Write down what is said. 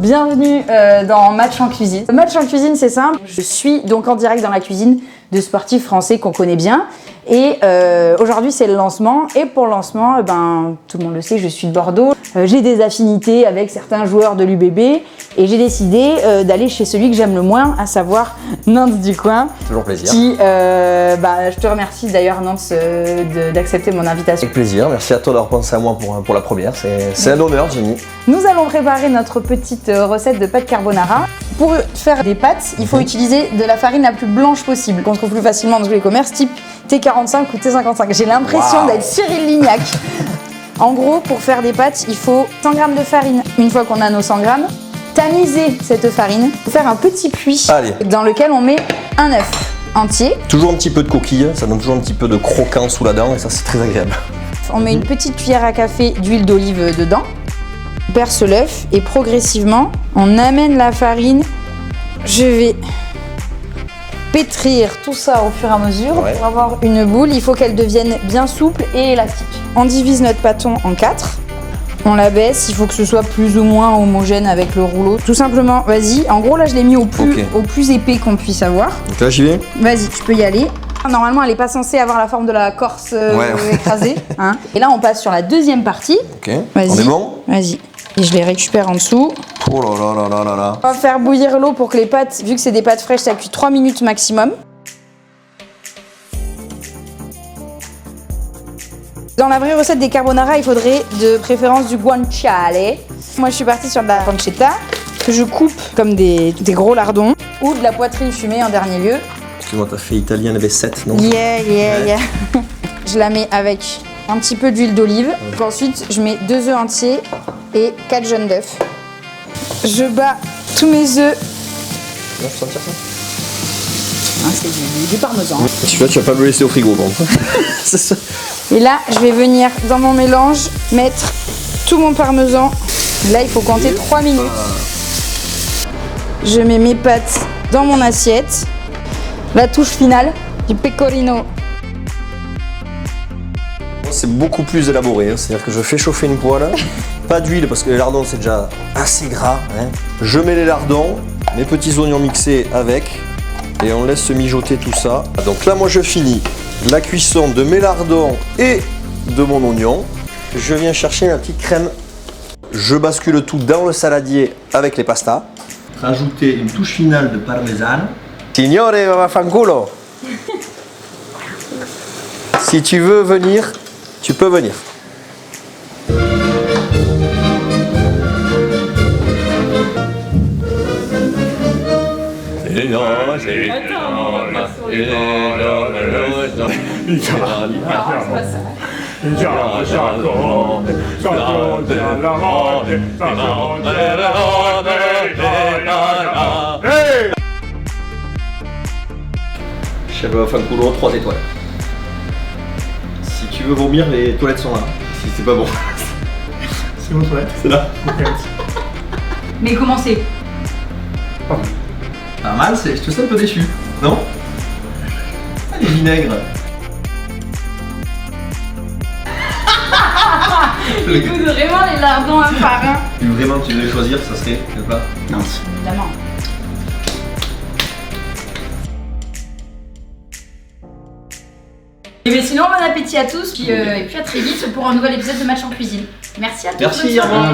Bienvenue dans Match en cuisine. Match en cuisine, c'est simple. Je suis donc en direct dans la cuisine de sportifs français qu'on connaît bien. Et aujourd'hui, c'est le lancement. Et pour le lancement, tout le monde le sait, je suis de Bordeaux. J'ai des affinités avec certains joueurs de l'UBB. Et j'ai décidé d'aller chez celui que j'aime le moins, à savoir Nance du coin. Toujours plaisir. Je te remercie d'ailleurs, Nance, d'accepter mon invitation. Avec plaisir. Merci à toi d'avoir pensé à moi pour la première. C'est un honneur, Jenny. Nous allons préparer notre petite recette de pâtes carbonara. Pour faire des pâtes, il faut utiliser de la farine la plus blanche possible, qu'on trouve plus facilement dans tous les commerces, type T45 ou T55. J'ai l'impression d'être Cyril Lignac. En gros, pour faire des pâtes, il faut 100 g de farine. Une fois qu'on a nos 100 g, tamiser cette farine, faire un petit puits dans lequel on met un œuf entier. Toujours un petit peu de coquille, ça donne toujours un petit peu de croquant sous la dent et ça c'est très agréable. On met une petite cuillère à café d'huile d'olive dedans. On perce l'œuf et progressivement, on amène la farine. Je vais pétrir tout ça au fur et à mesure pour avoir une boule. Il faut qu'elle devienne bien souple et élastique. On divise notre pâton en 4. On la baisse, il faut que ce soit plus ou moins homogène avec le rouleau. Tout simplement, vas-y. En gros, là, je l'ai mis au plus épais qu'on puisse avoir. Donc là, j'y vais. Vas-y, tu peux y aller. Normalement, elle n'est pas censée avoir la forme de la Corse écrasée. Hein. Et là, on passe sur la deuxième partie. Ok, on est bon. Vas-y. Et je les récupère en dessous. Oh là là là là là là. On va faire bouillir l'eau pour que les pâtes, vu que c'est des pâtes fraîches, ça cuit 3 minutes maximum. Dans la vraie recette des carbonara, il faudrait de préférence du guanciale. Moi, je suis partie sur de la pancetta que je coupe comme des gros lardons ou de la poitrine fumée en dernier lieu. Excuse-moi, t'as fait italien, il y en avait 7, non? Yeah. Je la mets avec un petit peu d'huile d'olive. Ensuite, je mets 2 œufs entiers et 4 jaunes d'œufs. Je bats tous mes œufs. Là, je peux sentir ça? C'est du parmesan. Celui-là, tu vas pas me le laisser au frigo, bon. C'est ça. Et là, je vais venir dans mon mélange mettre tout mon parmesan. Là, il faut compter 3 minutes. Je mets mes pâtes dans mon assiette. La touche finale, du pecorino. C'est beaucoup plus élaboré, hein. C'est-à-dire que je fais chauffer une poêle, pas d'huile parce que les lardons c'est déjà assez gras. Hein. Je mets les lardons, mes petits oignons mixés avec et on laisse se mijoter tout ça. Donc là, moi je finis la cuisson de mes lardons et de mon oignon. Je viens chercher ma petite crème. Je bascule tout dans le saladier avec les pastas. Rajouter une touche finale de parmesan. Signore, vaffanculo. Si tu veux venir, tu peux venir. Chef Vaffanculo, 3 étoiles. Si tu veux vomir, les toilettes sont là. Si c'est pas bon. C'est où les toilettes? C'est là. Mais comment c'est? Pas mal, je te sens un peu déçu, non? Ah, les vinaigres. Il goûte vraiment les lardons un par un. Si vraiment tu devais choisir, ça serait quel plat? Non, évidemment. Et bien sinon, bon appétit à tous, et puis à très vite pour un nouvel épisode de Match en cuisine. Merci à tous. Merci, au revoir.